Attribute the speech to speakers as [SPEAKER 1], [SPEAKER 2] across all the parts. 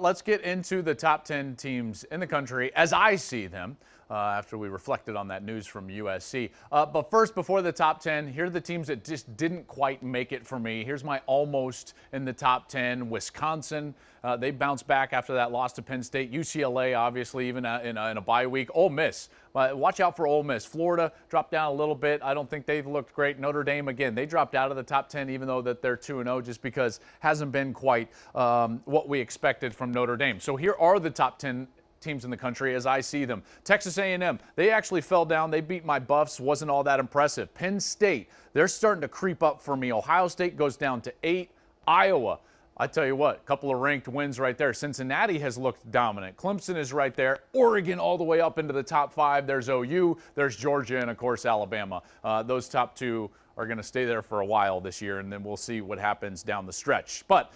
[SPEAKER 1] Let's get into the top 10 teams in the country as I see them after we reflected on that news from USC. But first, before the top 10, here are the teams that just didn't quite make it for me. Here's my almost in the top 10. Wisconsin, they bounced back after that loss to Penn State. UCLA, obviously, even in a bye week. Ole Miss. Watch out for Ole Miss. Florida dropped down a little bit. I don't think they've looked great. Notre Dame, again, they dropped out of the top 10, even though that they're 2-0, just because hasn't been quite what we expected from Notre Dame. So here are the top 10 teams in the country as I see them. Texas A&M, they actually fell down. They beat my Buffs. Wasn't all that impressive. Penn State, they're starting to creep up for me. Ohio State goes down to 8. Iowa, I tell you what, a couple of ranked wins right there. Cincinnati has looked dominant. Clemson is right there. Oregon all the way up into the top 5. There's OU, there's Georgia, and of course Alabama. Those top 2 are going to stay there for a while this year, and then we'll see what happens down the stretch. But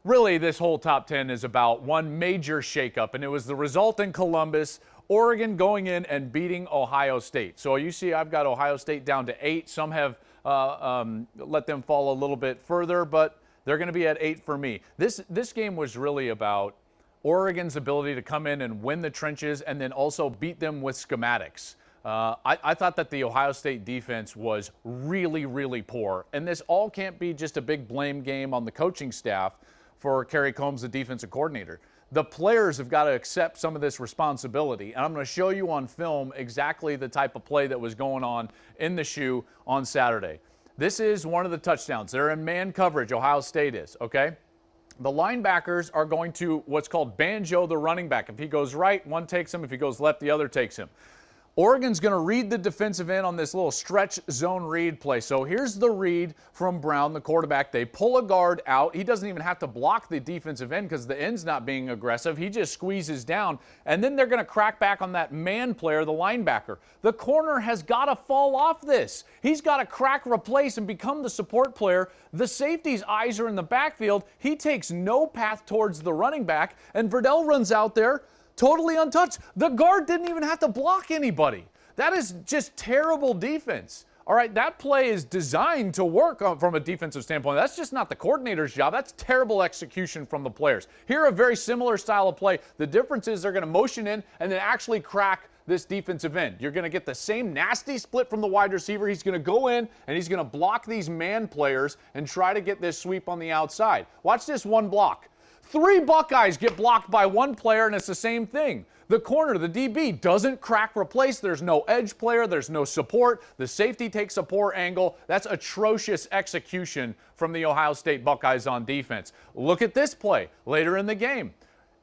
[SPEAKER 1] really, this whole top 10 is about one major shakeup, and it was the result in Columbus. Oregon going in and beating Ohio State. So you see I've got Ohio State down to 8. Some have let them fall a little bit further, but they're going to be at 8 for me. This game was really about Oregon's ability to come in and win the trenches and then also beat them with schematics. I thought that the Ohio State defense was really, really poor. And this all can't be just a big blame game on the coaching staff for Kerry Combs, the defensive coordinator. The players have got to accept some of this responsibility. And I'm going to show you on film exactly the type of play that was going on in the shoe on Saturday. This is one of the touchdowns. They're in man coverage, Ohio State is, okay? The linebackers are going to what's called banjo the running back. If he goes right, one takes him. If he goes left, the other takes him. Oregon's going to read the defensive end on this little stretch zone read play. So here's the read from Brown, the quarterback. They pull a guard out. He doesn't even have to block the defensive end because the end's not being aggressive. He just squeezes down. And then they're going to crack back on that man player, the linebacker. The corner has got to fall off this. He's got to crack, replace, and become the support player. The safety's eyes are in the backfield. He takes no path towards the running back. And Verdell runs out there totally untouched. The guard didn't even have to block anybody. That is just terrible defense. All right, that play is designed to work from a defensive standpoint. That's just not the coordinator's job. That's terrible execution from the players. Here, a very similar style of play. The difference is they're going to motion in and then actually crack this defensive end. You're going to get the same nasty split from the wide receiver. He's going to go in and he's going to block these man players and try to get this sweep on the outside. Watch this one block. 3 Buckeyes get blocked by one player, and it's the same thing. The corner, the DB, doesn't crack replace. There's no edge player. There's no support. The safety takes a poor angle. That's atrocious execution from the Ohio State Buckeyes on defense. Look at this play later in the game.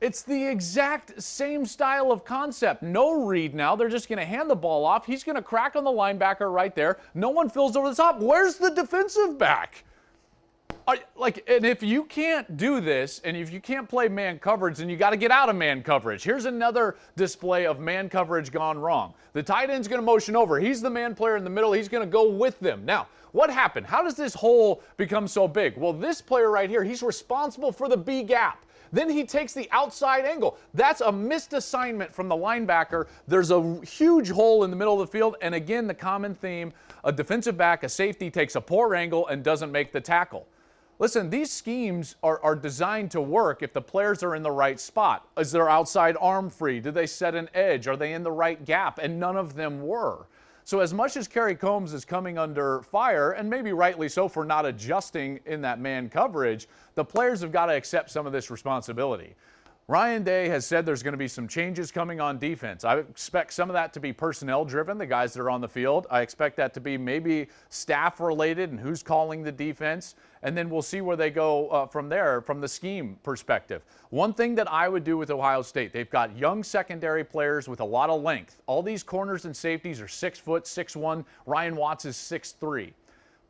[SPEAKER 1] It's the exact same style of concept. No read now. They're just going to hand the ball off. He's going to crack on the linebacker right there. No one fills over the top. Where's the defensive back? And if you can't do this, and if you can't play man coverage, then you got to get out of man coverage. Here's another display of man coverage gone wrong. The tight end's going to motion over. He's the man player in the middle. He's going to go with them. Now, what happened? How does this hole become so big? Well, this player right here, he's responsible for the B gap. Then he takes the outside angle. That's a missed assignment from the linebacker. There's a huge hole in the middle of the field. And again, the common theme, a defensive back, a safety takes a poor angle and doesn't make the tackle. Listen, these schemes are designed to work if the players are in the right spot. Is their outside arm free? Do they set an edge? Are they in the right gap? And none of them were. So as much as Kerry Combs is coming under fire, and maybe rightly so for not adjusting in that man coverage, the players have got to accept some of this responsibility. Ryan Day has said there's going to be some changes coming on defense. I expect some of that to be personnel driven, the guys that are on the field. I expect that to be maybe staff related and who's calling the defense. And then we'll see where they go from there from the scheme perspective. One thing that I would do with Ohio State, they've got young secondary players with a lot of length. All these corners and safeties are 6 foot, 6'1". Ryan Watts is 6'3".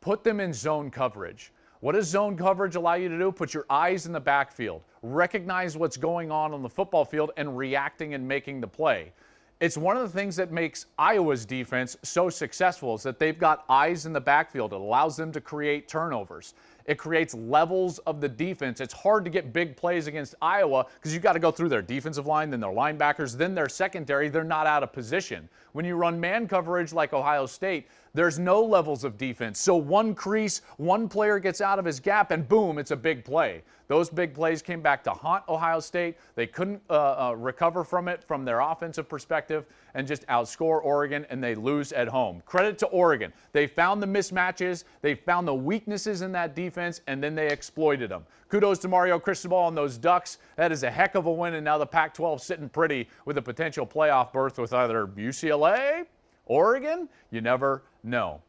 [SPEAKER 1] Put them in zone coverage. What does zone coverage allow you to do? Put your eyes in the backfield. Recognize what's going on the football field and reacting and making the play. It's one of the things that makes Iowa's defense so successful is that they've got eyes in the backfield. It allows them to create turnovers. It creates levels of the defense. It's hard to get big plays against Iowa because you've got to go through their defensive line, then their linebackers, then their secondary. They're not out of position. When you run man coverage like Ohio State, there's no levels of defense. So one crease, one player gets out of his gap, and boom, it's a big play. Those big plays came back to haunt Ohio State. They couldn't recover from it from their offensive perspective and just outscore Oregon, and they lose at home. Credit to Oregon. They found the mismatches, they found the weaknesses in that defense, and then they exploited them. Kudos to Mario Cristobal and those Ducks. That is a heck of a win, and now the Pac-12 sitting pretty with a potential playoff berth with either UCLA, Oregon. You never know.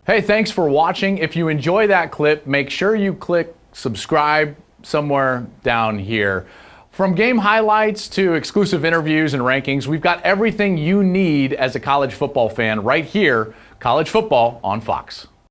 [SPEAKER 1] Hey, thanks for watching. If you enjoy that clip, make sure you click subscribe somewhere down here. From game highlights to exclusive interviews and rankings, we've got everything you need as a college football fan right here, College Football on Fox.